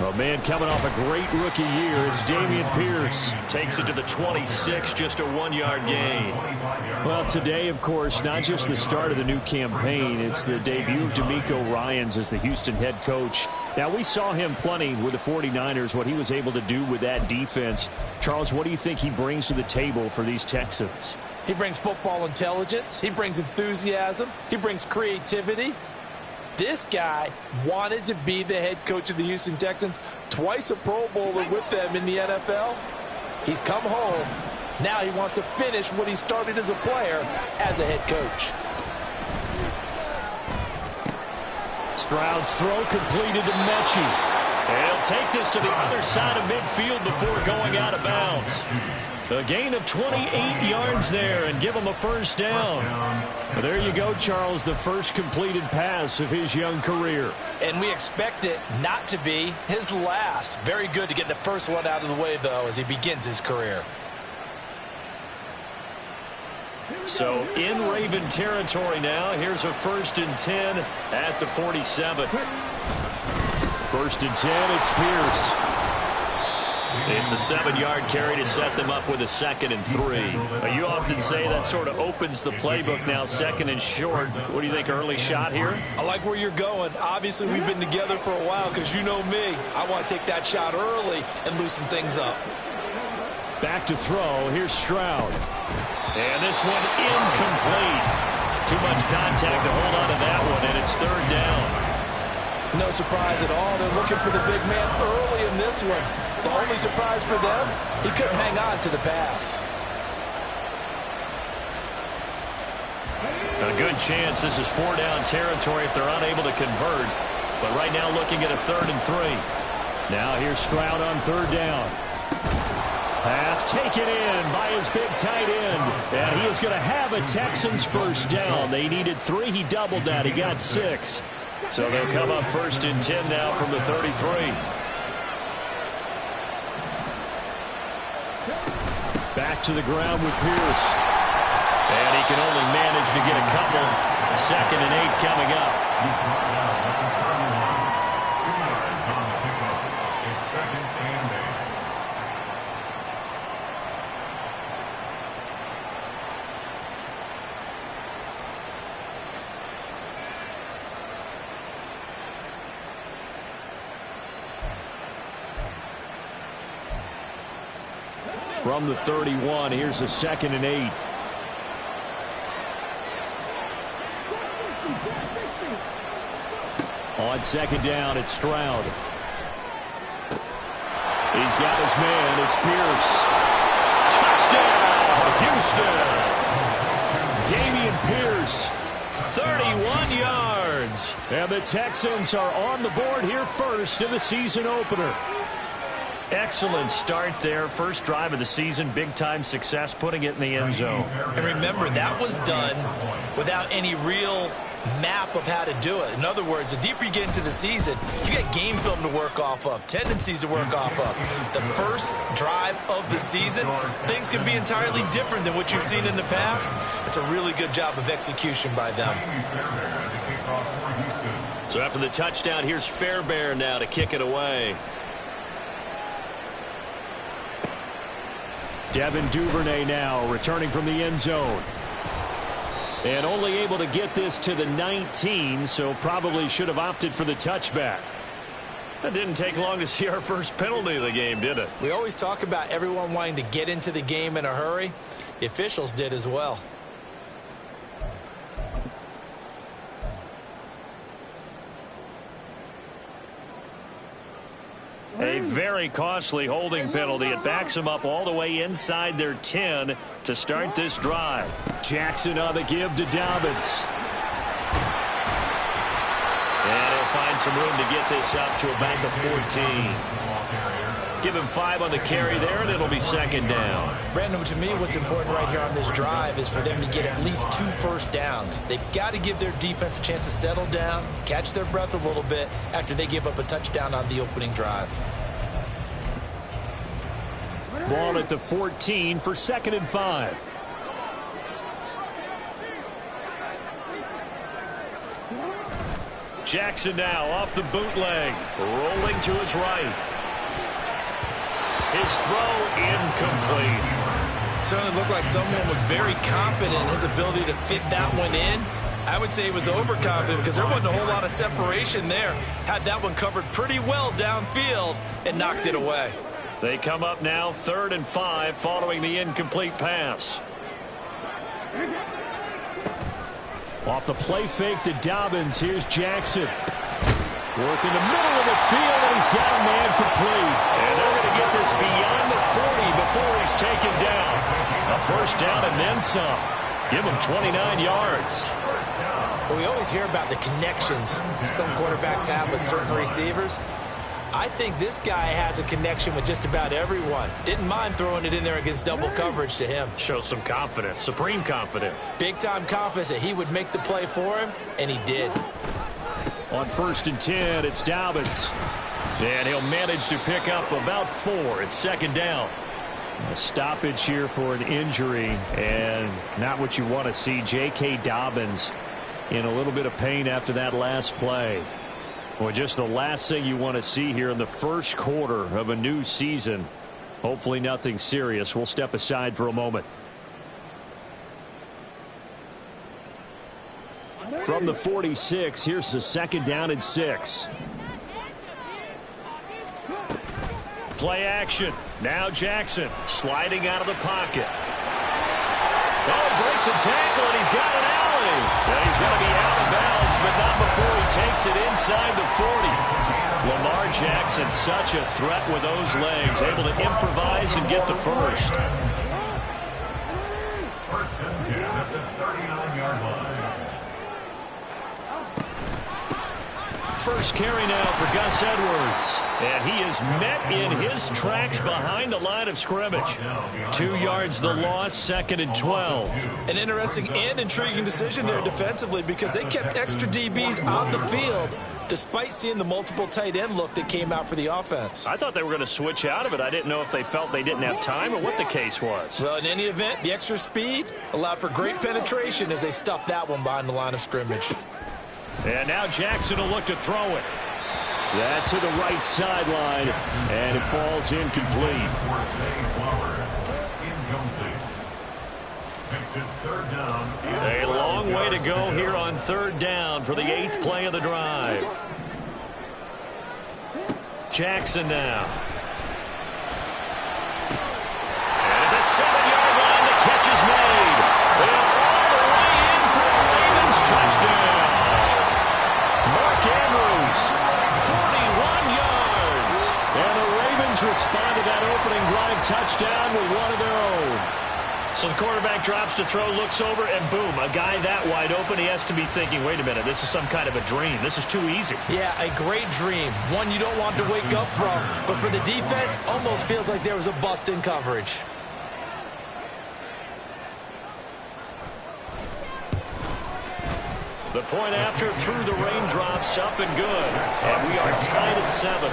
A man coming off a great rookie year. It's Dameon Pierce. Takes it to the 26, just a 1-yard gain. Well, today, of course, not just the start of the new campaign. It's the debut of D'Amico Ryans as the Houston head coach. Now, we saw him plenty with the 49ers, what he was able to do with that defense. Charles, what do you think he brings to the table for these Texans? He brings football intelligence. He brings enthusiasm. He brings creativity. This guy wanted to be the head coach of the Houston Texans, twice a Pro Bowler with them in the NFL. He's come home. Now he wants to finish what he started as a player as a head coach. Stroud's throw completed to Mechie. And he'll take this to the other side of midfield before going out of bounds. A gain of 28 yards there and give him a first down. Well, there you go, Charles, the first completed pass of his young career. And we expect it not to be his last. Very good to get the first one out of the way, though, as he begins his career. So in Raven territory now. Here's a 1st and 10 at the 47. 1st and 10, it's Pierce. It's a 7-yard carry to set them up with a 2nd and 3. You often say that sort of opens the playbook now, 2nd and short. What do you think, early shot here? I like where you're going. Obviously, we've been together for a while because you know me. I want to take that shot early and loosen things up. Back to throw. Here's Stroud. And this one incomplete. Too much contact to hold on to that one, and it's 3rd down. No surprise at all. They're looking for the big man early in this one. The only surprise for them, he couldn't hang on to the pass. A good chance this is 4-down territory if they're unable to convert. But right now looking at a 3rd and 3. Now here's Stroud on 3rd down. Pass taken in by his big tight end. And he is going to have a Texans first down. They needed 3. He doubled that. He got 6. So they'll come up 1st and 10 now from the 33. Back to the ground with Pierce. And he can only manage to get a couple. 2nd and 8 coming up. From the 31, here's a 2nd and 8. On 2nd down, it's Stroud. He's got his man. It's Pierce. Touchdown, Houston. Dameon Pierce. 31 yards. And the Texans are on the board here first in the season opener. Excellent start there. First drive of the season. Big-time success putting it in the end zone. And remember, that was done without any real map of how to do it. In other words, the deeper you get into the season, you got game film to work off of, tendencies to work off of. The first drive of the season, things can be entirely different than what you've seen in the past. It's a really good job of execution by them. So after the touchdown, here's Fairbairn now to kick it away. Devin Duvernay now returning from the end zone. And only able to get this to the 19, so probably should have opted for the touchback. That didn't take long to see our first penalty of the game, did it? We always talk about everyone wanting to get into the game in a hurry. The officials did as well. A very costly holding penalty. It backs them up all the way inside their 10 to start this drive. Jackson on the give to Dobbins. And he'll find some room to get this up to about the 14. Give him 5 on the carry there, and it'll be 2nd down. Brandon, to me, what's important right here on this drive is for them to get at least 2 first downs. They've got to give their defense a chance to settle down, catch their breath a little bit after they give up a touchdown on the opening drive. Ball at the 14 for 2nd and 5. Jackson now off the bootleg, rolling to his right. His throw incomplete. Certainly looked like someone was very confident in his ability to fit that one in. I would say he was overconfident because there wasn't a whole lot of separation there. Had that one covered pretty well downfield and knocked it away. They come up now 3rd and 5 following the incomplete pass. Off the play fake to Dobbins. Here's Jackson. Working the middle of the field, and he's got a man complete. And they're going to get this beyond the 40 before he's taken down. A first down and then some. Give him 29 yards. Well, we always hear about the connections some quarterbacks have with certain receivers. I think this guy has a connection with just about everyone. Didn't mind throwing it in there against double coverage to him. Shows some confidence, supreme confidence. Big-time confidence that he would make the play for him, and he did. On 1st and 10, it's Dobbins. And he'll manage to pick up about 4. It's 2nd down. A stoppage here for an injury, and not what you want to see. J.K. Dobbins in a little bit of pain after that last play. Well, just the last thing you want to see here in the first quarter of a new season. Hopefully nothing serious. We'll step aside for a moment. From the 46, here's the 2nd down and 6. Play action. Now Jackson sliding out of the pocket. Oh, breaks a tackle, and he's got an alley. And he's going to be out of bounds, but not before he takes it inside the 40. Lamar Jackson, such a threat with those legs, able to improvise and get the first. First and 10 at the 39-yard line. First carry now for Gus Edwards. And he is met in his tracks behind the line of scrimmage. 2 yards the loss, 2nd and 12. An interesting and intriguing decision there defensively because they kept extra DBs on the field despite seeing the multiple tight end look that came out for the offense. I thought they were going to switch out of it. I didn't know if they felt they didn't have time or what the case was. Well, in any event, the extra speed allowed for great penetration as they stuffed that one behind the line of scrimmage. And now Jackson will look to throw it. That's to the right sideline, and it falls incomplete. A long way to go here on 3rd down for the 8th play of the drive. Jackson now. And at the 7-yard line, the catch is made. And all the way in for a Ravens touchdown. Mark Andrews, 41 yards. And the Ravens respond to that opening drive touchdown with one of their own. So the quarterback drops to throw, looks over, and boom, a guy that wide open. He has to be thinking, wait a minute, this is some kind of a dream. This is too easy. Yeah, a great dream. One you don't want to wake up from. But for the defense, almost feels like there was a bust in coverage. The point after through the raindrops, up and good. And we are tied at 7.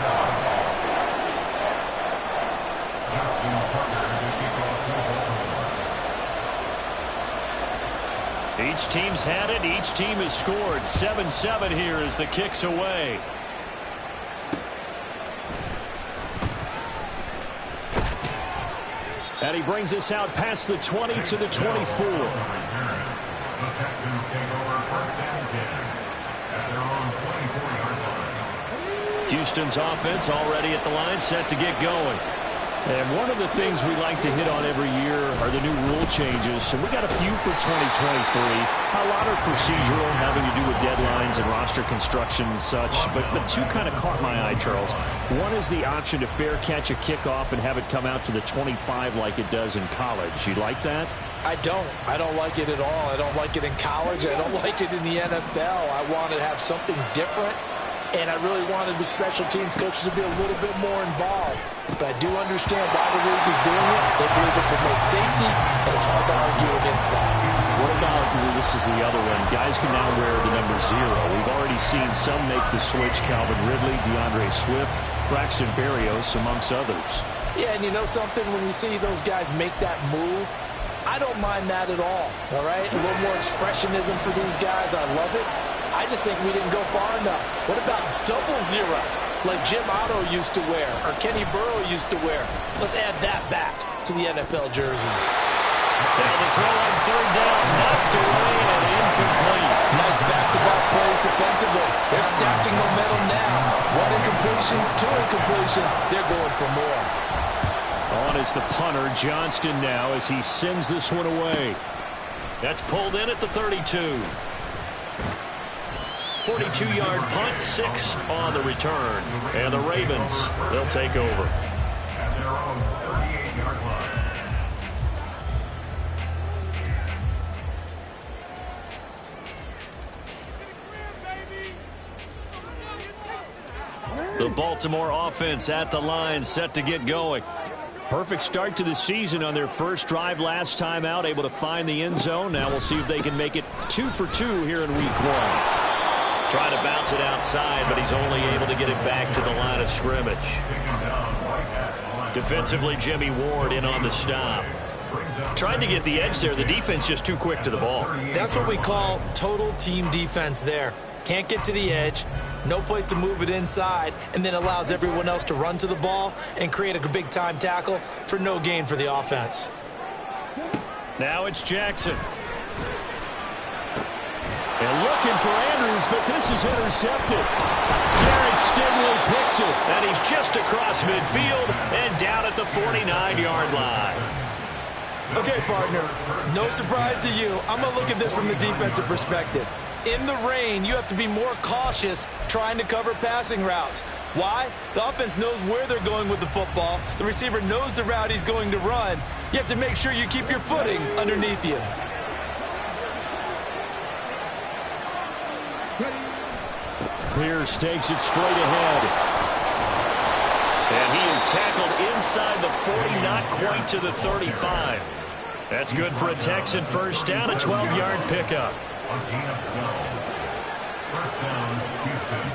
Each team's had it. Each team has scored. 7-7 here as the kick's away. And he brings us out past the 20 to the 24. Houston's offense already at the line, set to get going. And one of the things we like to hit on every year are the new rule changes. And we got a few for 2023. A lot are procedural, having to do with deadlines and roster construction and such. But two kind of caught my eye, Charles. One is the option to fair catch a kickoff and have it come out to the 25 like it does in college. You like that? I don't. I don't like it at all. I don't like it in college. I don't like it in the NFL. I want to have something different. And I really wanted the special teams coaches to be a little bit more involved. But I do understand why the league is doing it. They believe it promotes safety, and it's hard to argue against that. What about, this is the other one, guys can now wear the number 0. We've already seen some make the switch, Calvin Ridley, DeAndre Swift, Braxton Berrios, amongst others. Yeah, and you know something? When you see those guys make that move, I don't mind that at all right? A little more expressionism for these guys. I love it. I just think we didn't go far enough. What about double zero, like Jim Otto used to wear or Kenny Burrow used to wear? Let's add that back to the NFL jerseys. Now the throw on third down, knocked away and incomplete. Nice back-to-back plays defensively. They're stacking momentum now. One incompletion, two incompletion. They're going for more. On is the punter, Johnston now, as he sends this one away. That's pulled in at the 32. 42-yard punt, 6 on the return. And the Ravens, they'll take over. At their own 38-yard line. The Baltimore offense at the line, set to get going. Perfect start to the season on their first drive last time out, able to find the end zone. Now we'll see if they can make it 2 for 2 here in week 1. Trying to bounce it outside, but he's only able to get it back to the line of scrimmage. Defensively, Jimmy Ward in on the stop. Trying to get the edge there. The defense just too quick to the ball. That's what we call total team defense there. Can't get to the edge, no place to move it inside, and then allows everyone else to run to the ball and create a big-time tackle for no gain for the offense. Now it's Jackson. And looking for Andrews, but this is intercepted. Derek Stingley picks it. And he's just across midfield and down at the 49-yard line. Okay, partner, no surprise to you. I'm going to look at this from the defensive perspective. In the rain, you have to be more cautious trying to cover passing routes. Why? The offense knows where they're going with the football. The receiver knows the route he's going to run. You have to make sure you keep your footing underneath you. Pierce takes it straight ahead. And he is tackled inside the 40, not quite to the 35. That's good for a Texan first down, a 12-yard pickup. On gain of 12. First down, Houston.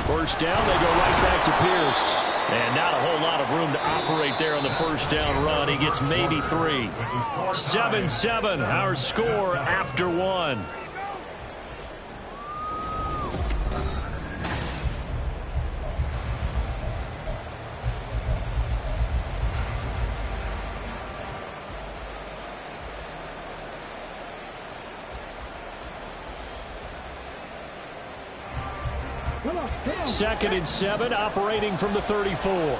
First down, they go right back to Pierce. And not a whole lot of room to operate there on the first down run. He gets maybe 3. 7-7, our score after 1. Second and 7, operating from the 34.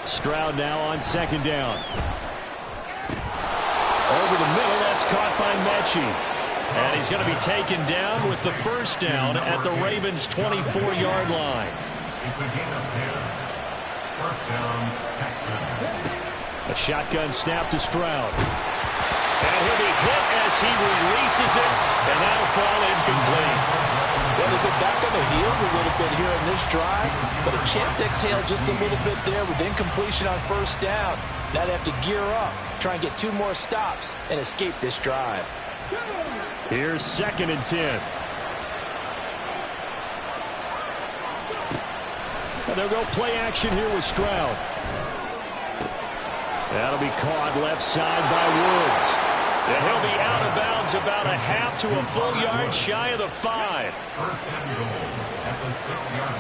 Stroud now on second down. Over the middle, that's caught by Mechie. And he's going to be taken down with the first down at the Ravens' 24-yard line. It's a gain of 10. First down, Texans. A shotgun snap to Stroud. And he'll be hit as he releases it, and that'll fall incomplete. Well, they've been back on their heels a little bit here in this drive, but a chance to exhale just a little bit there with incompletion on first down. Now they have to gear up, try and get 2 more stops, and escape this drive. Here's second and 10. And they'll go play action here with Stroud. That'll be caught left side by Woods. And he'll be out of bounds about a half to a full yard shy of the 5. First and goal at the 6-yard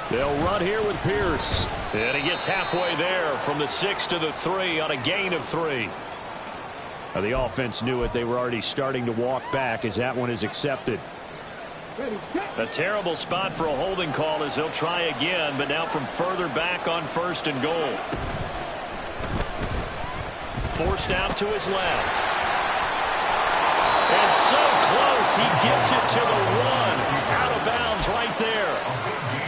line. They'll run here with Pierce. And he gets halfway there from the 6 to the 3 on a gain of 3. Now, the offense knew it. They were already starting to walk back as that one is accepted. A terrible spot for a holding call as he'll try again, but now from further back on first and goal. Forced out to his left. And so close, he gets it to the 1. Out of bounds right there.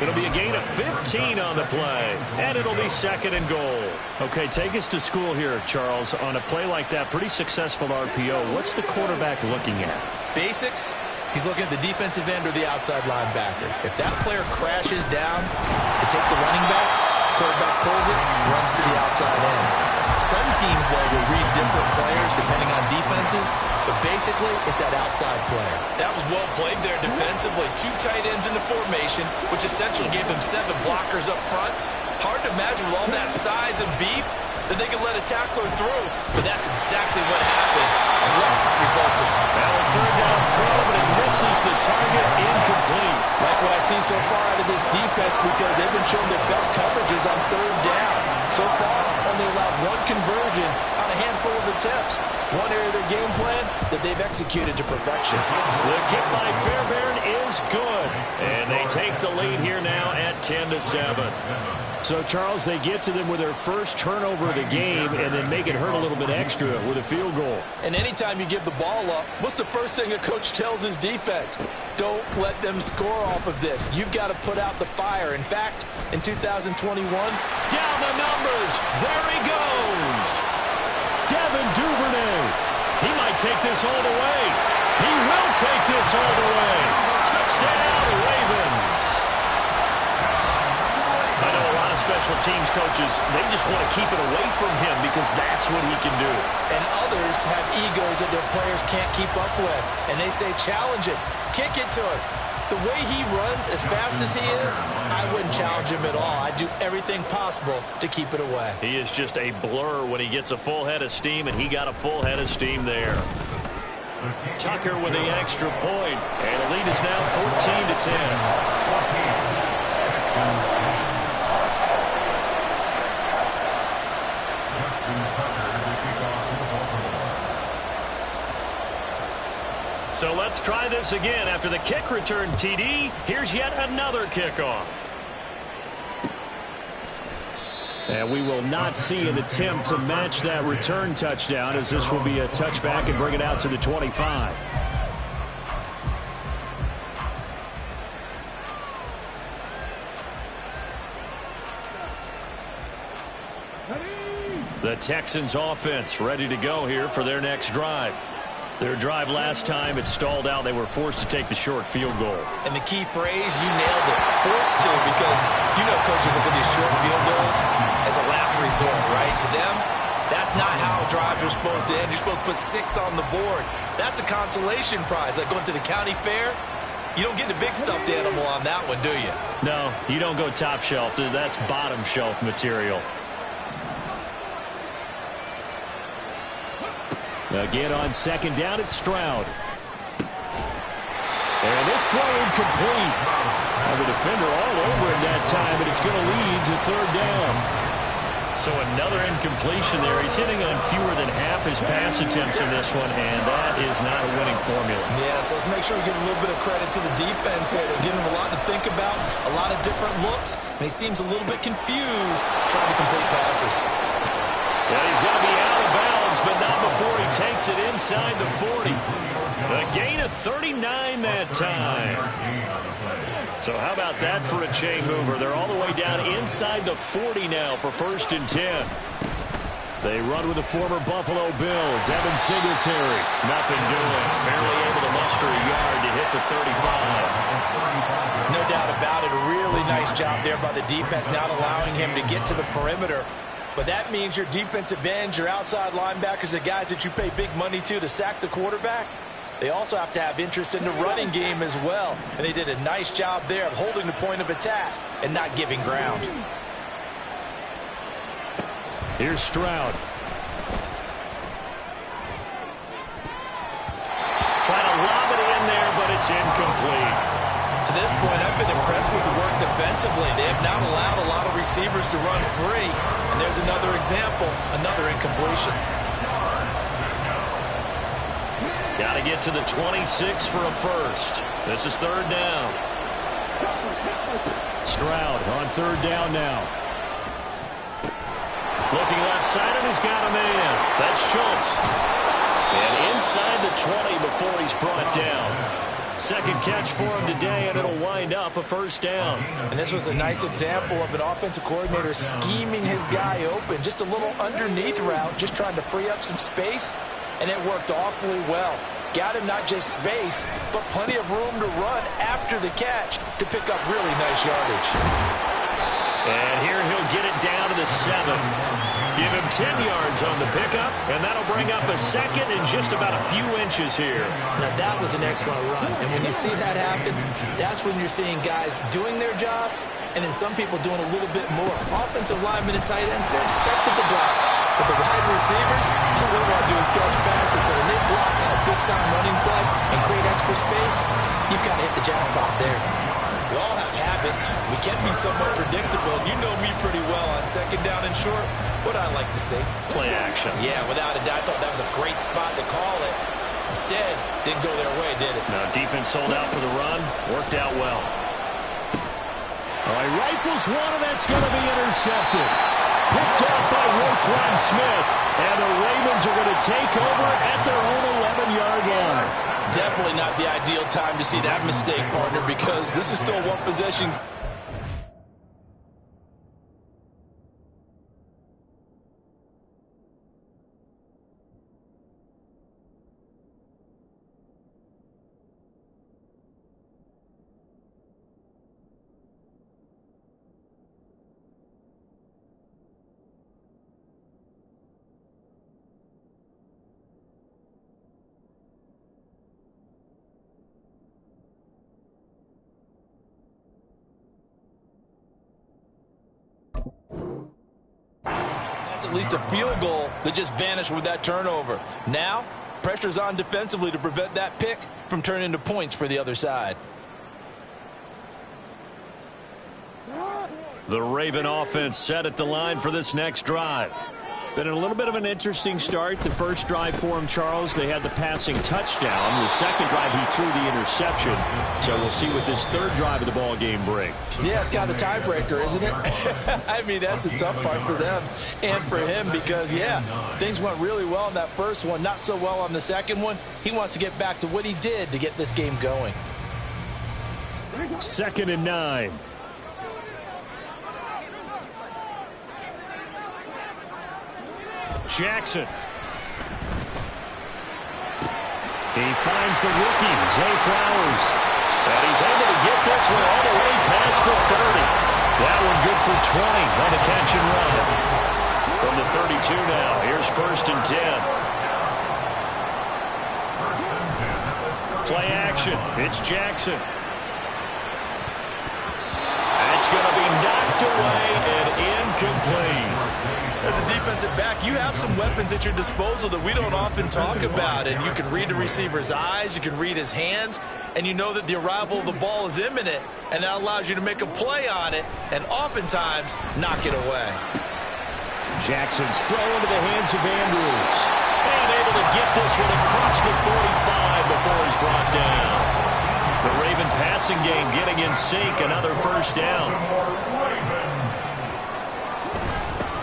It'll be a gain of 15 on the play, and it'll be second and goal. Okay, take us to school here, Charles. On a play like that, pretty successful RPO. What's the quarterback looking at? Basics. He's looking at the defensive end or the outside linebacker. If that player crashes down to take the running back, quarterback pulls it, runs to the outside end. Some teams, though, will read different players depending on defenses, but basically it's that outside player. That was well played there defensively. 2 tight ends in the formation, which essentially gave them 7 blockers up front. Hard to imagine with all that size and beef that they could let a tackler through, but that's exactly what happened. A loss resulted. Now a third down throw, but it misses the target, incomplete. Like what I've seen so far out of this defense, because they've been showing their best coverages on third down. So far, only allowed one conversion on a handful of attempts. One area of their game plan that they've executed to perfection. The kick by Fairbairn is good. And they take the lead here now at 10-7. So, Charles, they get to them with their first turnover of the game and then make it hurt a little bit extra with a field goal. And anytime you give the ball up, what's the first thing a coach tells his defense? Don't let them score off of this. You've got to put out the fire. In fact, in 2021, down the numbers. There he goes. Devin Duvernay. He might take this all the way. He will take this all the way. Touchdown, Ravens. I know a lot of special teams coaches, they just want to keep it away from him because that's what he can do. And others have egos that their players can't keep up with. And they say, challenge it. Kick it to him. The way he runs as fast as he is, I wouldn't challenge him at all. I'd do everything possible to keep it away. He is just a blur when he gets a full head of steam, and he got a full head of steam there. Tucker with the extra point, and the lead is now 14-10. So let's try this again. After the kick return TD, here's yet another kickoff. And we will not see an attempt to match that return touchdown, as this will be a touchback and bring it out to the 25. The Texans offense ready to go here for their next drive. Their drive last time, it stalled out. They were forced to take the short field goal. And the key phrase, you nailed it, forced to, because you know coaches look at these short field goals as a last resort, right? To them, that's not how drives are supposed to end. You're supposed to put 6 on the board. That's a consolation prize. Like going to the county fair, you don't get the big stuffed animal on that one, do you? No, you don't go top shelf. That's bottom shelf material. Again on second down, it's Stroud. And this throw incomplete. The defender all over it that time, but it's going to lead to third down. So another incompletion there. He's hitting on fewer than half his pass attempts in this one, and that is not a winning formula. Yeah, so let's make sure we give a little bit of credit to the defense here. They're giving him a lot to think about, a lot of different looks, and he seems a little bit confused trying to complete passes. Yeah, he's going to be out of bounds, but not before he takes it inside the 40. A gain of 39 that time. So how about that for a chain mover? They're all the way down inside the 40 now for 1st and 10. They run with the former Buffalo Bill, Devin Singletary. Nothing doing. Barely able to muster a yard to hit the 35. No doubt about it. A really nice job there by the defense, not allowing him to get to the perimeter. But that means your defensive ends, your outside linebackers, the guys that you pay big money to sack the quarterback, they also have to have interest in the running game as well. And they did a nice job there of holding the point of attack and not giving ground. Here's Stroud. Trying to lob it in there, but it's incomplete. To this point, I've been impressed with the work defensively. They have not allowed a lot of receivers to run free. And there's another example, another incompletion. Got to get to the 26 for a first. This is third down. Stroud on third down now. Looking left side, and he's got a man. That's Schultz. And inside the 20 before he's brought down. Second catch for him today, and it'll wind up a first down. And this was a nice example of an offensive coordinator scheming his guy open. Just a little underneath route, just trying to free up some space, and it worked awfully well. Got him not just space, but plenty of room to run after the catch to pick up really nice yardage. And here he'll get it down to the 7. Give him 10 yards on the pickup, and that'll bring up a second in just about a few inches here. Now, that was an excellent run. And when you see that happen, that's when you're seeing guys doing their job, and then some people doing a little bit more. Offensive linemen and tight ends, they're expected to block. But the wide receivers, all they want to do is catch passes. So when they block on a big-time running play and create extra space, you've got to hit the jackpot there. We all have habits. We can be somewhat predictable. And you know me pretty well on second down and short. What I like to say. Play action. Yeah, without a doubt. I thought that was a great spot to call it. Instead, didn't go their way, did it? Now, defense sold out for the run. Worked out well. All right, rifles one, and that's going to be intercepted. Picked up by Roquan Smith. And the Ravens are going to take over at their own 11-yard line. Definitely not the ideal time to see that mistake, partner, because this is still one possession. At least a field goal that just vanished with that turnover. Now, pressure's on defensively to prevent that pick from turning into points for the other side. The Raven offense set at the line for this next drive. Been a little bit of an interesting start. The first drive for him, Charles, they had the passing touchdown. The second drive, he threw the interception. So we'll see what this third drive of the ball game brings. Yeah, it's kind of a tiebreaker, isn't it? I mean, that's a tough part for them and for him because, yeah, things went really well in that first one, not so well on the second one. He wants to get back to what he did to get this game going. 2nd and 9. Jackson. He finds the rookie, Zay Flowers. And he's able to get this one all the way past the 30. That one good for 20 on the catch and run. From the 32 now, here's 1st and 10. Play action. It's Jackson. That's going to be knocked away and incomplete. As a defensive back, you have some weapons at your disposal that we don't often talk about. And you can read the receiver's eyes, you can read his hands, and you know that the arrival of the ball is imminent, and that allows you to make a play on it and oftentimes knock it away. Jackson's throw into the hands of Andrews. And able to get this one across the 45 before he's brought down. The Raven passing game getting in sync, another 1st down.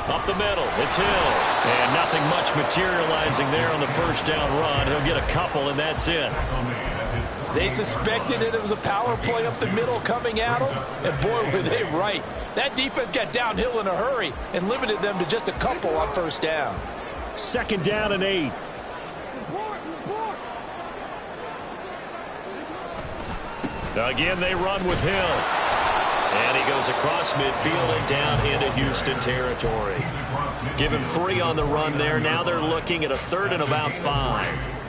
Up the middle, it's Hill. And nothing much materializing there on the 1st down run. He'll get a couple, and that's it. They suspected it was a power play up the middle coming at them, and boy, were they right. That defense got downhill in a hurry and limited them to just a couple on 1st down. 2nd down and 8. Again, they run with Hill. And he goes across midfield and down into Houston territory. Give him 3 on the run there. Now they're looking at a 3rd and about 5.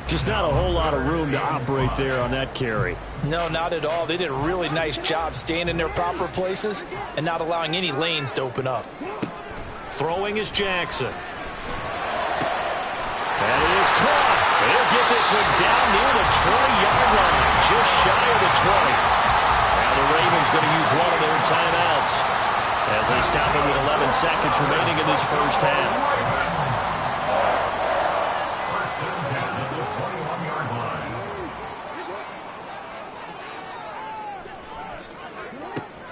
Just not a whole lot of room to operate there on that carry. No, not at all. They did a really nice job staying in their proper places and not allowing any lanes to open up. Throwing is Jackson. And it is caught. They'll get this one down near the 20-yard line, just shy of the 20. Now the Ravens going to use one of their timeouts as they stop it with 11 seconds remaining in this first half.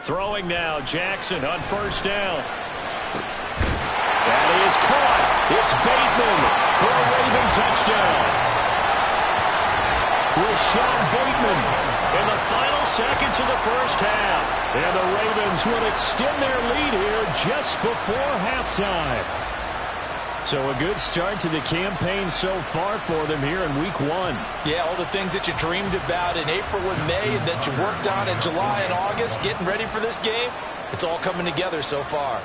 Throwing now, Jackson on 1st down. That is caught. It's Bateman for a Raven touchdown. Rashad Bateman in the final seconds of the first half. And the Ravens will extend their lead here just before halftime. So a good start to the campaign so far for them here in week 1. Yeah, all the things that you dreamed about in April and May and that you worked on in July and August, getting ready for this game, it's all coming together so far.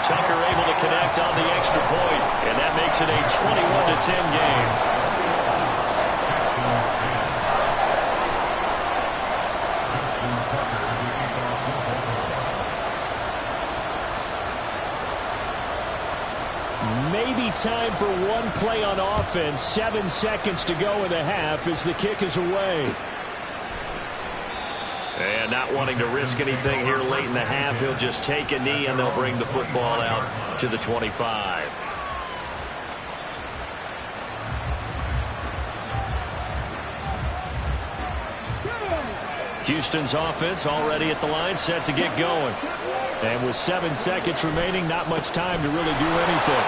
Tucker able to connect on the extra point, and that makes it a 21-10 game. Maybe time for one play on offense. 7 seconds to go in the half as the kick is away. And not wanting to risk anything here late in the half, he'll just take a knee and they'll bring the football out to the 25. Houston's offense already at the line, set to get going. And with 7 seconds remaining, not much time to really do anything.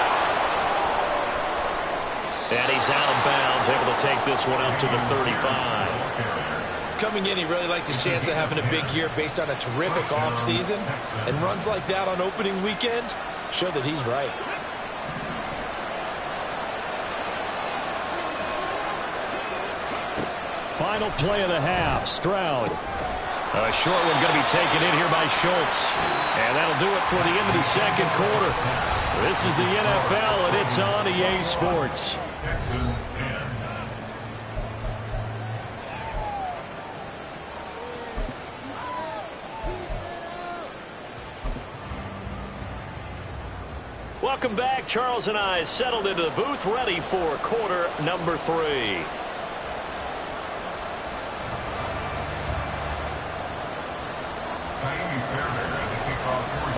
And he's out of bounds, able to take this one up to the 35. Coming in, he really liked his chance of having a big year based on a terrific offseason. And runs like that on opening weekend show that he's right. Final play of the half, Stroud. A short one going to be taken in here by Schultz. And that'll do it for the end of the second quarter. This is the NFL, and it's on EA Sports. Texans 10. Welcome back. Charles and I settled into the booth, ready for quarter number 3.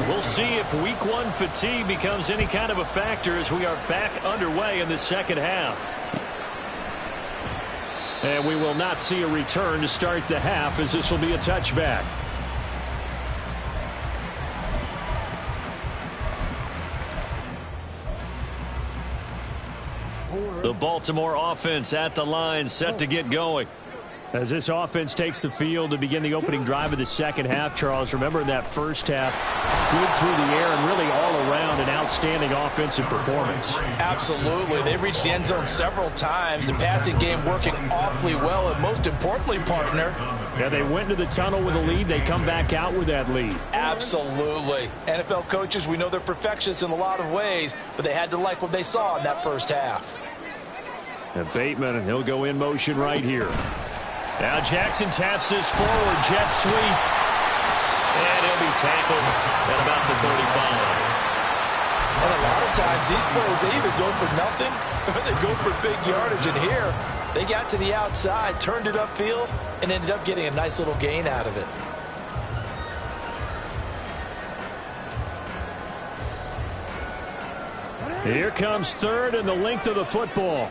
We'll see if week 1 fatigue becomes any kind of a factor as we are back underway in the second half. And we will not see a return to start the half as this will be a touchback. The Baltimore offense at the line, set to get going. As this offense takes the field to begin the opening drive of the second half, Charles, remember in that first half, good through the air and really all around an outstanding offensive performance. Absolutely. They reached the end zone several times. The passing game working awfully well, and most importantly, partner. Yeah, they went into the tunnel with a lead. They come back out with that lead. Absolutely. NFL coaches, we know they're perfectionists in a lot of ways, but they had to like what they saw in that first half. And Bateman, he'll go in motion right here. Now Jackson taps this forward, jet sweep. And he'll be tackled at about the 35. And a lot of times these plays, they either go for nothing or they go for big yardage. And here, they got to the outside, turned it upfield, and ended up getting a nice little gain out of it. Here comes third and the length of the football.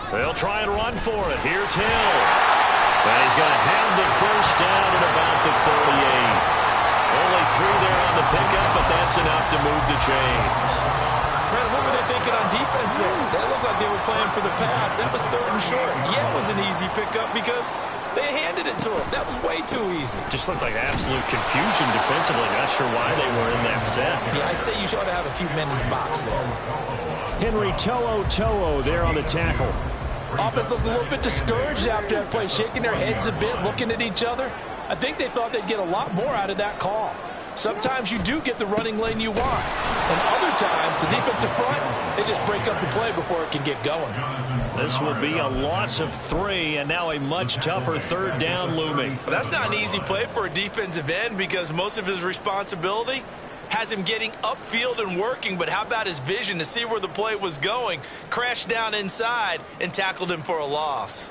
They'll try and run for it. Here's Hill. And he's going to have the first down at about the 38. Only 3 there on the pickup, but that's enough to move the chains. Brandon, what were they thinking on defense there? They looked like they were playing for the pass. That was 3rd and short. Yeah, it was an easy pickup because they handed it to him. That was way too easy. Just looked like absolute confusion defensively. Not sure why they were in that set. Yeah, I'd say you ought to have a few men in the box there. Henry To'o there on the tackle. Offense looked a little bit discouraged after that play, shaking their heads a bit, looking at each other. I think they thought they'd get a lot more out of that call. Sometimes you do get the running lane you want. And other times, the defensive front, they just break up the play before it can get going. This will be a loss of 3, and now a much tougher 3rd down looming. Well, that's not an easy play for a defensive end because most of his responsibility has him getting upfield and working, but how about his vision to see where the play was going, crashed down inside, and tackled him for a loss.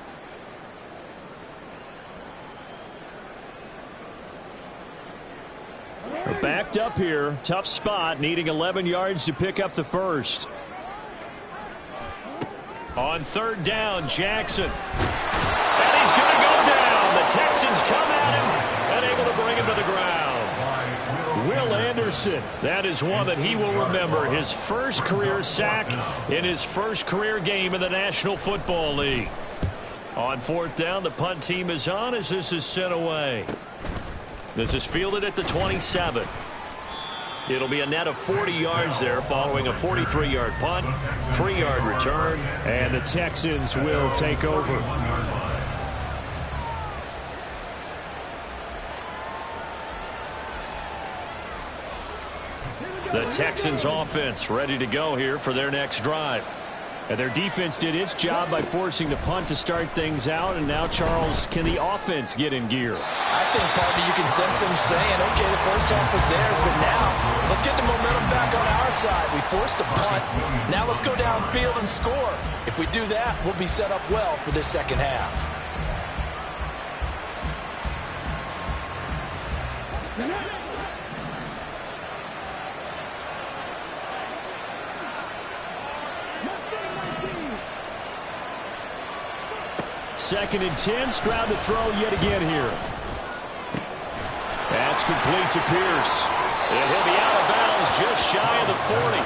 Backed up here, tough spot, needing 11 yards to pick up the first. On 3rd down, Jackson. And he's going to go down. The Texans come at him and able to bring him to the ground. Will Anderson, that is one that he will remember. His first career sack in his first career game in the National Football League. On 4th down, the punt team is on as this is sent away. This is fielded at the 27. It'll be a net of 40 yards there following a 43-yard punt, 3-yard return. And the Texans will take over. The Texans offense ready to go here for their next drive. And their defense did its job by forcing the punt to start things out. And now, Charles, can the offense get in gear? I think, partner, you can sense them saying, okay, the first half was theirs, but now let's get the momentum back on our side. We forced a punt. Now let's go downfield and score. If we do that, we'll be set up well for this second half. Second and 10. Stroud to throw yet again here. That's complete to Pierce. And he'll be out of bounds just shy of the 40.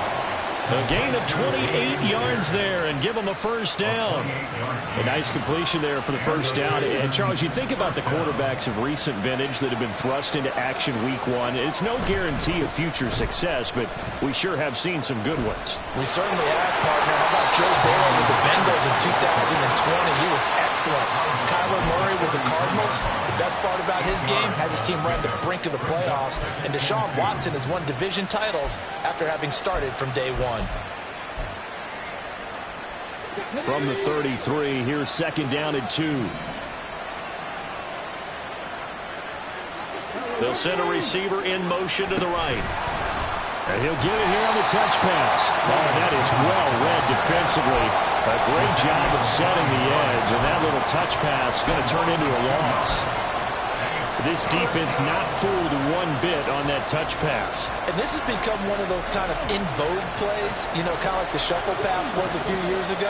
A gain of 28 yards there and give them a first down. A nice completion there for the first down. And, Charles, you think about the quarterbacks of recent vintage that have been thrust into action week one. It's no guarantee of future success, but we sure have seen some good ones. We certainly have, partner. How about Joe Burrow with the Bengals in 2020? He was excellent. Kyler Murray with the Cardinals. The best part about his game has his team right at the brink of the playoffs. And Deshaun Watson has won division titles after having started from day one. From the 33, here's second down and 2. They'll send a receiver in motion to the right. And he'll get it here on the touch pass. Oh, that is well read defensively. A great job of setting the edge, and that little touch pass is going to turn into a loss. This defense not fooled one bit on that touch pass. And this has become one of those kind of in vogue plays, you know, kind of like the shuffle pass was a few years ago.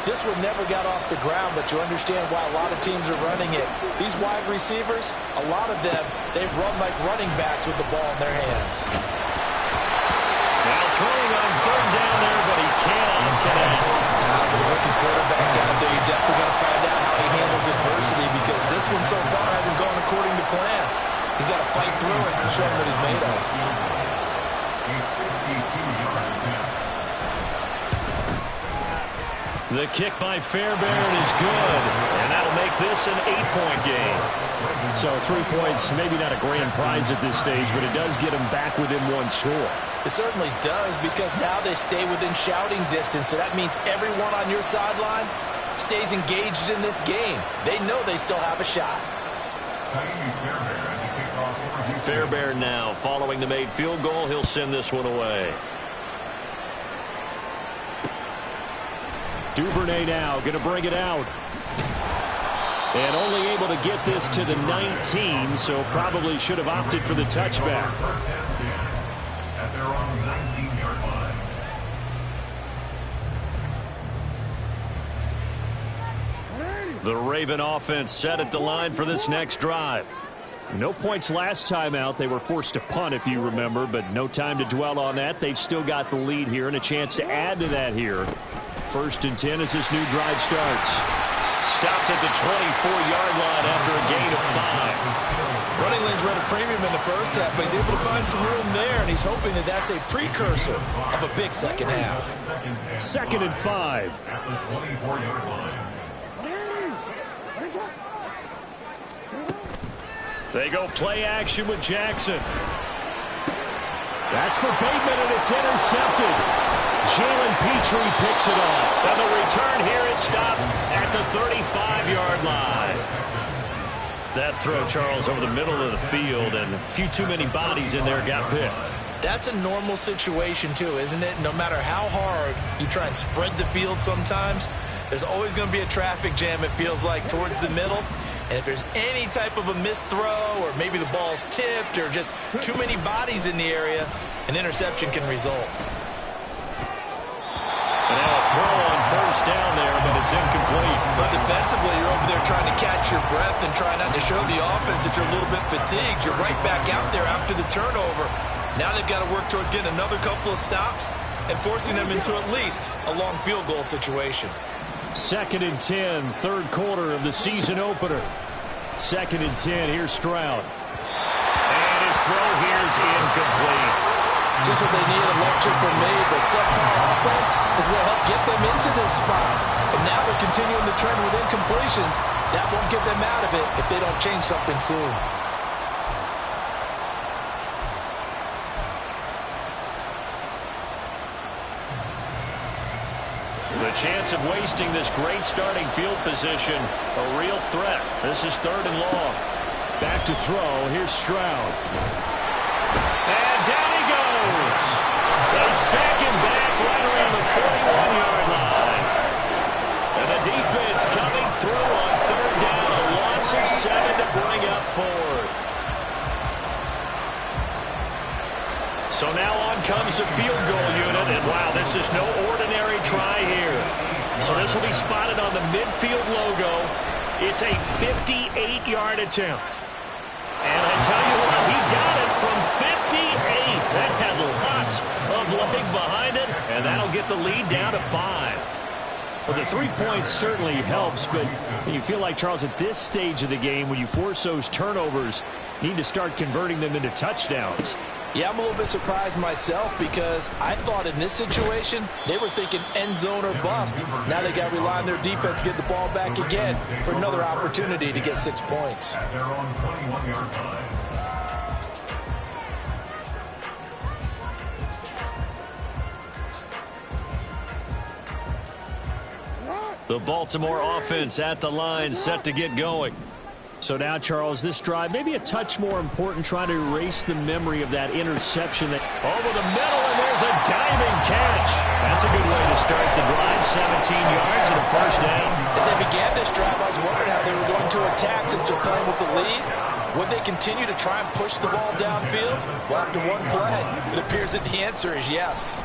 This one never got off the ground, but you understand why a lot of teams are running it. These wide receivers, a lot of them, they've run like running backs with the ball in their hands. Now throwing on third down there, but he cannot connect. With a rookie quarterback out there, you're definitely going to find out how he handles adversity, because this one so far hasn't gone according to plan. He's got to fight through it and show him what he's made of. The kick by Fairbairn is good, and that'll make this an 8-point game. So 3 points, maybe not a grand prize at this stage, but it does get them back within one score. It certainly does, because now they stay within shouting distance, so that means everyone on your sideline stays engaged in this game. They know they still have a shot. Fairbairn now, following the made field goal, he'll send this one away. Duvernay now going to bring it out. And only able to get this to the 19, so probably should have opted for the touchback. At their own 19-yard line. The Raven offense set at the line for this next drive. No points last time out. They were forced to punt, if you remember, but no time to dwell on that. They've still got the lead here and a chance to add to that here. First and 10 as this new drive starts. Stopped at the 24-yard line after a gain of 5. Running lanes were at a premium in the first half, but he's able to find some room there, and he's hoping that that's a precursor of a big second half. Second and 5. At the 24-yard line. They go play action with Jackson. That's for Bateman, and it's intercepted. Jalen Petrie picks it up. And the return here is stopped at the 35-yard line. That throw, Charles, over the middle of the field, and a few too many bodies in there got picked. That's a normal situation, too, isn't it? No matter how hard you try and spread the field sometimes, there's always going to be a traffic jam, it feels like, towards the middle. And if there's any type of a missed throw, or maybe the ball's tipped, or just too many bodies in the area, an interception can result. And now a throw on first down there, but it's incomplete. But defensively, you're over there trying to catch your breath and try not to show the offense that you're a little bit fatigued. You're right back out there after the turnover. Now they've got to work towards getting another couple of stops and forcing them into at least a long field goal situation. Second and 10, third quarter of the season opener. Second and 10, here's Stroud. And his throw here is incomplete. Just what they need, a lecture from me. The subpar offense is what helped get them into this spot. And now they're continuing the trend with incompletions. That won't get them out of it if they don't change something soon. The The chance of wasting this great starting field position, a real threat. This is 3rd and long. Back to throw. Here's Stroud. And down he goes. They sack him back right around the 41-yard line. And the defense coming through on 3rd down. A loss of 7 to bring up 4th. So now on comes the field goal unit, and wow, this is no ordinary try here. So this will be spotted on the midfield logo. It's a 58-yard attempt. And I tell you what, he got it from 58. That had lots of leg behind it, and that'll get the lead down to 5. Well, the 3 points certainly helps, but you feel like, Charles, at this stage of the game, when you force those turnovers, you need to start converting them into touchdowns. Yeah, I'm a little bit surprised myself because I thought in this situation they were thinking end zone or bust. Now they got to rely on their defense to get the ball back again for another opportunity to get 6 points. At their own 21-yard line. The Baltimore offense at the line, set to get going. So now, Charles, this drive maybe a touch more important, trying to erase the memory of that interception. Over the middle, and there's a diving catch. That's a good way to start the drive. 17 yards and a first down. As they began this drive, I was wondering how they were going to attack since they're playing with the lead. Would they continue to try and push the ball downfield? Well, after one play, it appears that the answer is yes.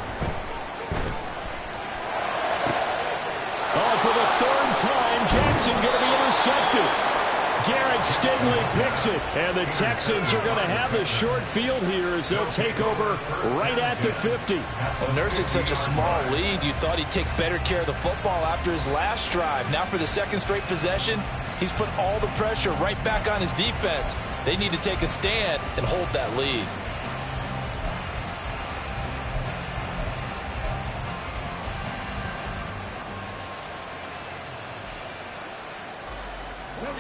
Oh, for the 3rd time, Jackson going to be intercepted. Derek Stingley picks it, and the Texans are going to have the short field here as they'll take over right at the 50. Well, nursing such a small lead, you thought he'd take better care of the football after his last drive. Now for the 2nd straight possession, he's put all the pressure right back on his defense. They need to take a stand and hold that lead.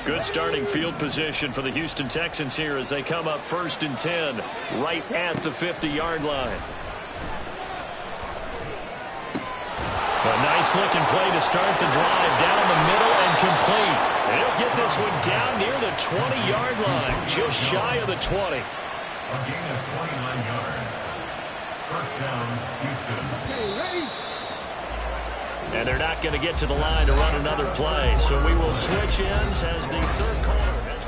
Good starting field position for the Houston Texans here as they come up 1st and 10 right at the 50-yard line. A nice-looking play to start the drive down the middle and complete. And he'll get this one down near the 20-yard line, just shy of the 20. A gain of 29 yards. First down, Houston. And they're not going to get to the line to run another play. So we will switch ends as the 3rd quarter has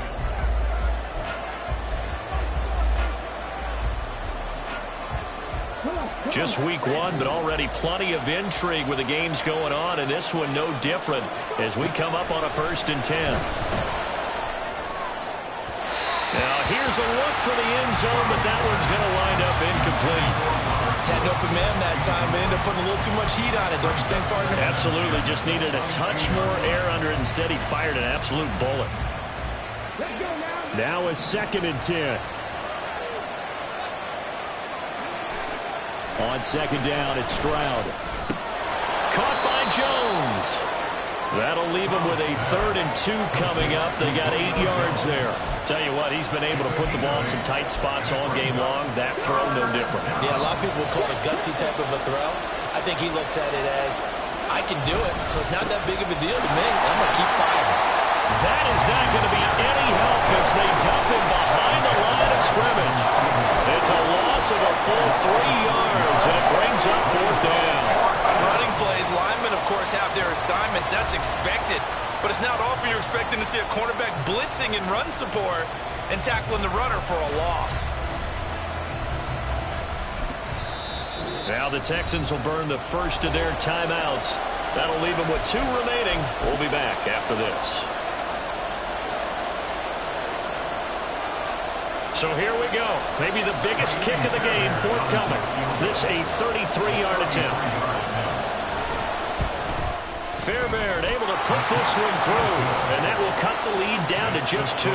come. Just week 1, but already plenty of intrigue with the games going on. And this one no different as we come up on a 1st and 10. Now here's a look for the end zone, but that one's going to wind up incomplete. Had an open man that time, but ended up putting a little too much heat on it, don't you think, partner? Absolutely. Just needed a touch more air under it. Instead, he fired an absolute bullet. Now a 2nd and 10. On 2nd down, it's Stroud. Caught by Jones. That'll leave him with a 3rd and 2 coming up. They got 8 yards there. Tell you what, he's been able to put the ball in some tight spots all game long. That throw, no different. Yeah, a lot of people would call it a gutsy type of a throw. I think he looks at it as, I can do it, so it's not that big of a deal to me. I'm going to keep firing. That is not going to be any help as they dump him behind the line of scrimmage. It's a loss of a full 3 yards, and it brings up 4th down. On running plays, linemen, of course, have their assignments. That's expected. But it's not often you're expecting to see a cornerback blitzing in run support and tackling the runner for a loss. Now the Texans will burn the first of their timeouts. That'll leave them with 2 remaining. We'll be back after this. So here we go. Maybe the biggest kick of the game forthcoming. This a 33-yard attempt. Fairbairn able to put this one through, and that will cut the lead down to just 2.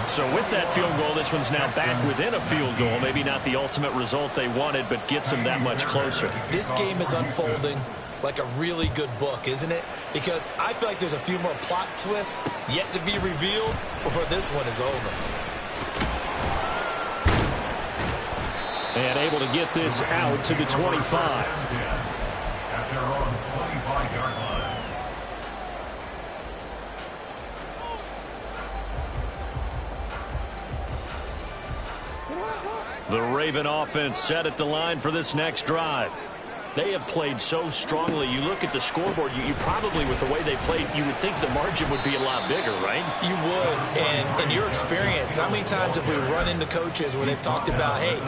So with that field goal, this one's now back within a field goal. Maybe not the ultimate result they wanted, but gets them that much closer. This game is unfolding like a really good book, isn't it? Because I feel like there's a few more plot twists yet to be revealed before this one is over. And able to get this out to the 25. At their own 25 The Raven offense set at the line for this next drive. They have played so strongly. You look at the scoreboard, you probably, with the way they played, you would think the margin would be a lot bigger, right? You would. And in your experience, how many times have we run into coaches where they've talked about, hey,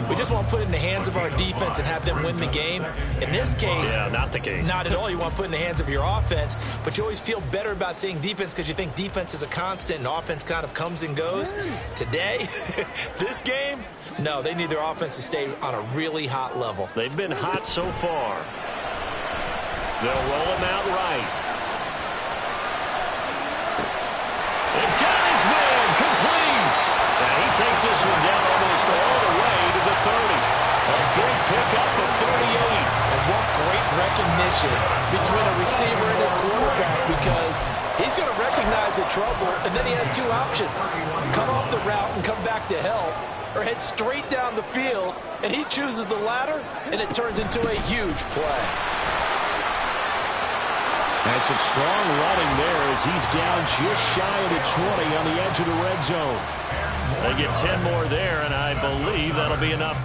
we just want to put it in the hands of our defense and have them win the game? In this case, yeah, not the case. Not at all. You want to put it in the hands of your offense, but you always feel better about seeing defense because you think defense is a constant and offense kind of comes and goes. Today, this game, no, they need their offense to stay on a really hot level. They've been hot so far. They'll roll him out right. They've got his man complete. And he takes this one down almost all the way to the 30. A big pickup of 38. And what great recognition between a receiver and his quarterback, because he's going to recognize the trouble, and then he has two options. Cut off the route and come back to help, or head straight down the field, and he chooses the latter, and it turns into a huge play. And some strong running there as he's down just shy of the 20 on the edge of the red zone. They get 10 more there, and I believe that'll be enough.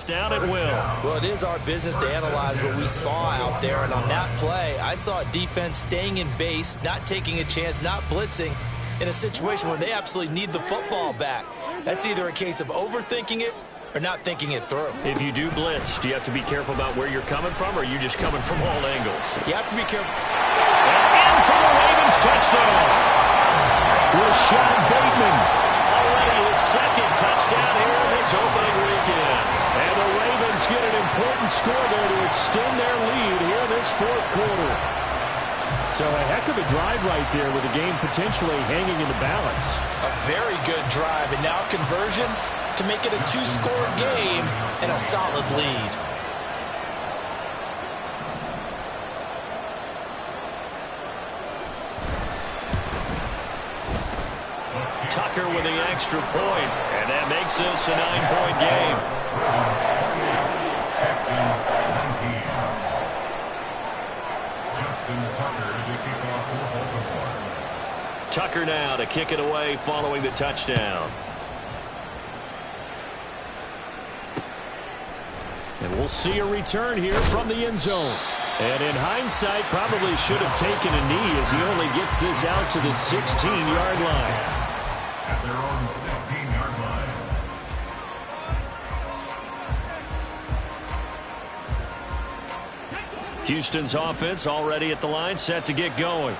Down at will. Well, it is our business to analyze what we saw out there, and on that play, I saw a defense staying in base, not taking a chance, not blitzing in a situation where they absolutely need the football back. That's either a case of overthinking it or not thinking it through. If you do blitz, do you have to be careful about where you're coming from, or are you just coming from all angles? You have to be careful. And in for the Ravens touchdown. Rashad Bateman. Already his second touchdown here this opening weekend. And the Ravens get an important score there to extend their lead here this fourth quarter. So a heck of a drive right there with the game potentially hanging in the balance. A very good drive, and now conversion to make it a two-score game and a solid lead. Tucker with the extra point, and that makes this a 9-point game. Texans 19. Justin Tucker to kick off for Baltimore. Tucker now to kick it away following the touchdown. And we'll see a return here from the end zone. And in hindsight, probably should have taken a knee as he only gets this out to the 16-yard line. At their own 16-yard line. Houston's offense already at the line, set to get going.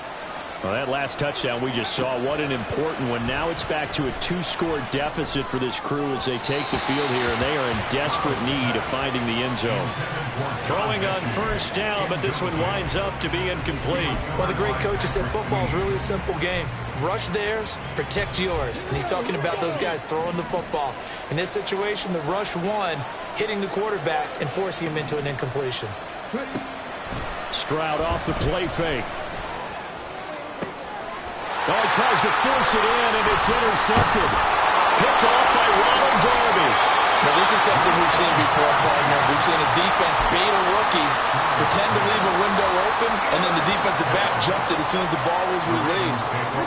Well, that last touchdown we just saw, what an important one. Now it's back to a two-score deficit for this crew as they take the field here, and they are in desperate need of finding the end zone. Throwing on first down, but this one winds up to be incomplete. Well, the great coach has said football is really a simple game. Rush theirs, protect yours. And he's talking about those guys throwing the football. In this situation, the rush one, hitting the quarterback and forcing him into an incompletion. Stroud off the play fake. Oh, he tries to force it in, and it's intercepted. Picked off by Ronald Darby. Now, this is something we've seen before, partner. We've seen a defense bait a rookie, pretend to leave a window open, and then the defensive back jumped it as soon as the ball was released.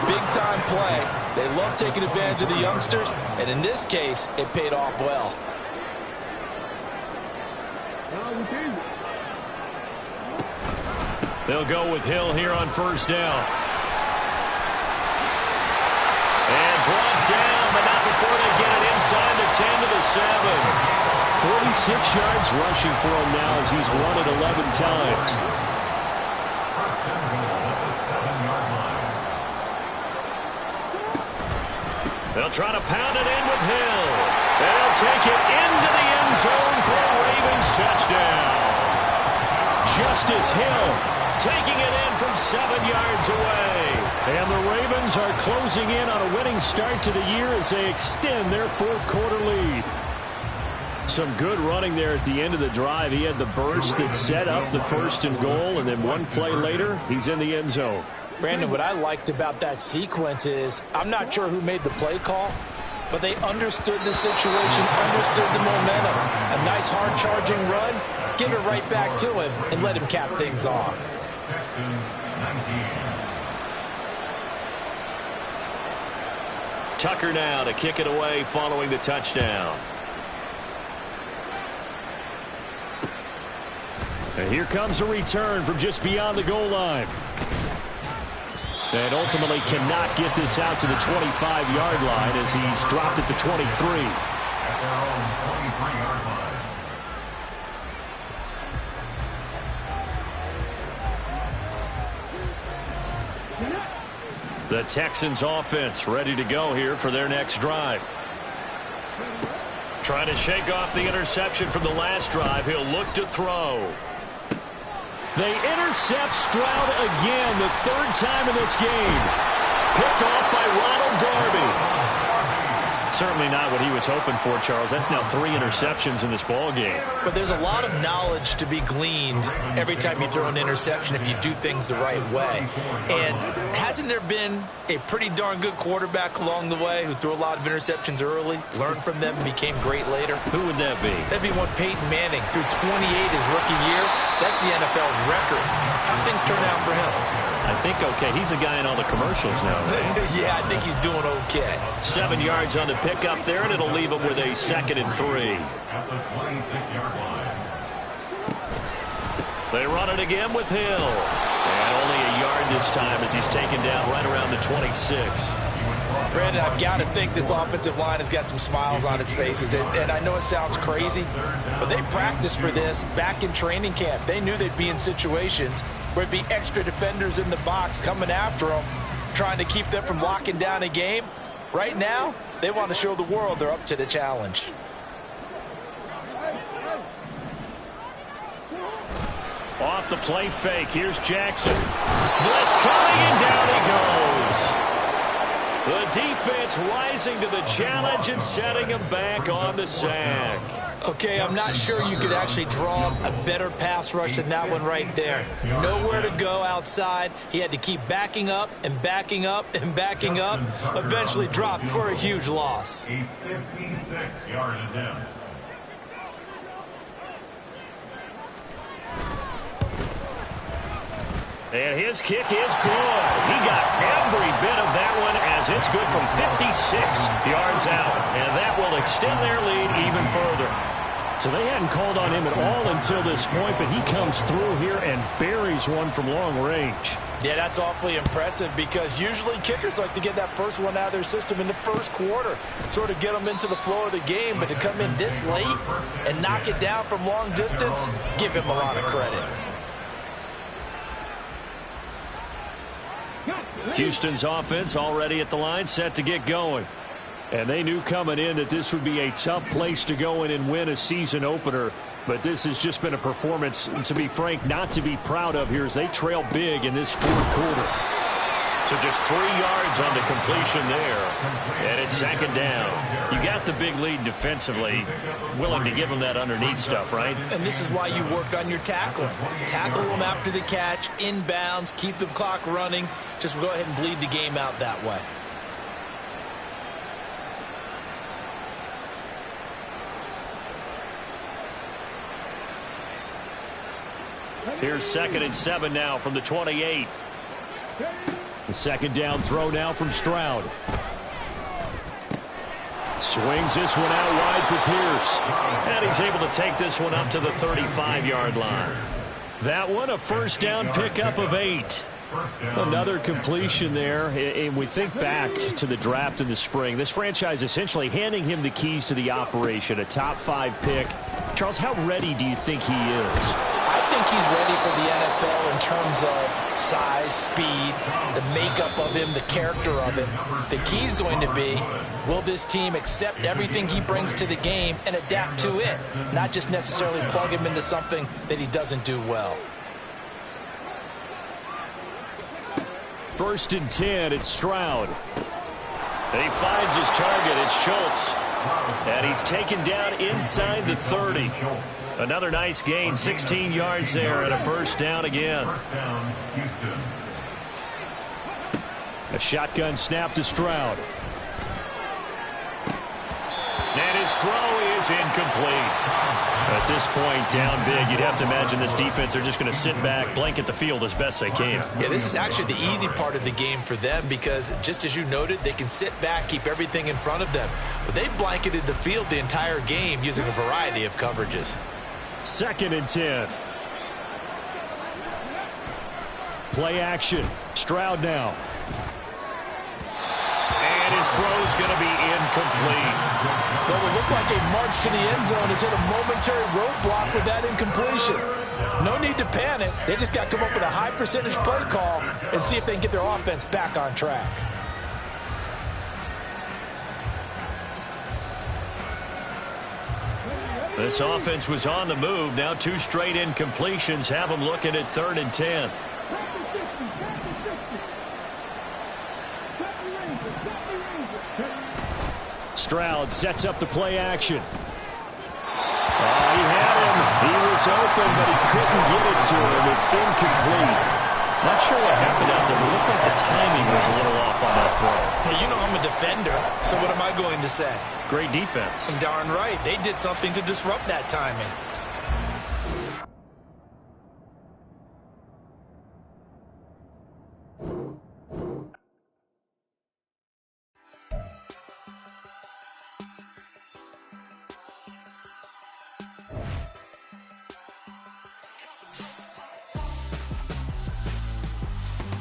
Big-time play. They love taking advantage of the youngsters, and in this case, it paid off well. They'll go with Hill here on first down. And brought down, but not before they get it inside the 10 to the 7. 46 yards rushing for him now as he's run it 11 times. First and goal at the 7-yard line. They'll try to pound it in with Hill. They'll take it into the end zone for a Ravens touchdown. Justice Hill taking it in from 7 yards away. And the Ravens are closing in on a winning start to the year as they extend their fourth quarter lead. Some good running there at the end of the drive. He had the burst that set up the 1st and goal, and then one play later, he's in the end zone. Brandon, what I liked about that sequence is I'm not sure who made the play call, but they understood the situation, understood the momentum. A nice hard-charging run, give it right back to him, and let him cap things off. Texans 19. Tucker now to kick it away following the touchdown. And here comes a return from just beyond the goal line. And ultimately cannot get this out to the 25-yard line as he's dropped at the 23. At their own 23-yard line. The Texans offense ready to go here for their next drive. Trying to shake off the interception from the last drive. He'll look to throw. They intercept Stroud again, the 3rd time in this game. Picked off by Ronald Darby. Certainly not what he was hoping for, Charles. That's now 3 interceptions in this ball game. But there's a lot of knowledge to be gleaned every time you throw an interception if you do things the right way. And hasn't there been a pretty darn good quarterback along the way who threw a lot of interceptions early, learned from them, and became great later? Who would that be? That'd be one Peyton Manning threw 28 his rookie year. That's the NFL record. How things turn out for him? I think okay. He's a guy in all the commercials now, right? Yeah, I think he's doing okay. 7 yards on the pickup there, and it'll leave him with a 2nd and 3. At the 26-yard line. They run it again with Hill. And only a yard this time as he's taken down right around the 26. Brandon, I've got to think this offensive line has got some smiles on its faces. And I know it sounds crazy, but they practiced for this back in training camp. They knew they'd be in situations where it'd be extra defenders in the box coming after them, trying to keep them from locking down a game. Right now, they want to show the world they're up to the challenge. Off the play fake. Here's Jackson. Blitz coming, and down he goes. The defense rising to the challenge and setting him back on the sack. Okay, I'm not sure you could actually draw a better pass rush than that one right there. Nowhere to go outside. He had to keep backing up and backing up and backing up. Eventually dropped for a huge loss. A 56-yard attempt. And his kick is good. He got every bit of that one as it's good from 56 yards out. And that will extend their lead even further. So they hadn't called on him at all until this point, but he comes through here and buries one from long range. Yeah, that's awfully impressive because usually kickers like to get that first one out of their system in the first quarter, sort of get them into the flow of the game, but to come in this late and knock it down from long distance, give him a lot of credit. Houston's offense already at the line, set to get going. And they knew coming in that this would be a tough place to go in and win a season opener. But this has just been a performance, to be frank, not to be proud of here as they trail big in this 4th quarter. So just 3 yards on the completion there. And it's 2nd down. You got the big lead defensively. Willing to give them that underneath stuff, right? And this is why you work on your tackling. Tackle them after the catch, inbounds, keep the clock running. Just go ahead and bleed the game out that way. Here's 2nd and 7 now from the 28. The 2nd down throw now from Stroud. Swings this one out wide for Pierce. And he's able to take this one up to the 35-yard line. That one a 1st down pickup of 8. Another completion there, and we think back to the draft in the spring. This franchise essentially handing him the keys to the operation, a top 5 pick. Charles, how ready do you think he is? I think he's ready for the NFL in terms of size, speed, the makeup of him, the character of it. The key's going to be, will this team accept everything he brings to the game and adapt to it, not just necessarily plug him into something that he doesn't do well. 1st and 10, it's Stroud. And he finds his target. It's Schultz. And he's taken down inside the 30. Another nice gain, 16 yards there, and a first down again. First down, Houston. A shotgun snap to Stroud. And his throw is incomplete. At this point, down big, you'd have to imagine this defense are just going to sit back, blanket the field as best they can. Yeah, this is actually the easy part of the game for them because, just as you noted, they can sit back, keep everything in front of them. But they blanketed the field the entire game using a variety of coverages. 2nd and 10. Play action. Stroud now. And his throw's going to be incomplete. Well, it looked like a march to the end zone has hit a momentary roadblock with that incompletion. No need to panic. They just got to come up with a high percentage play call and see if they can get their offense back on track. This offense was on the move. Now 2 straight incompletions have them looking at 3rd and 10. Stroud sets up the play action. He had him. He was open, but he couldn't get it to him. It's incomplete. Not sure what happened out there, but it looked like the timing was a little off on that throw. Hey, you know I'm a defender, so what am I going to say? Great defense. Darn right. They did something to disrupt that timing.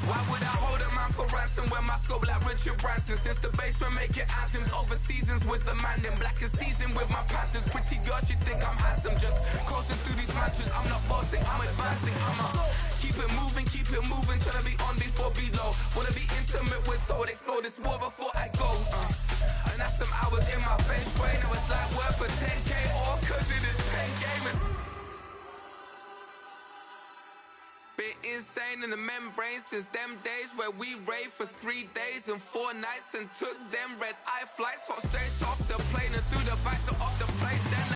Why would I hold a man for ransom when my scope like Richard Branson? Since the basement making anthems over seasons with the man in black is teasing with my patterns. Pretty girl, she think I'm handsome. Just coasting through these matches. I'm not bossing, I'm advancing. Keep it moving, trying to be on before below. Wanna be intimate with soul, explore this war before I go. And that's some hours in my bench way. Now it's like work for 10K or cause it is 10 gaming. Bit insane in the membrane since them days where we raved for 3 days and 4 nights and took them red eye flights, hot straight off the plane and through the back to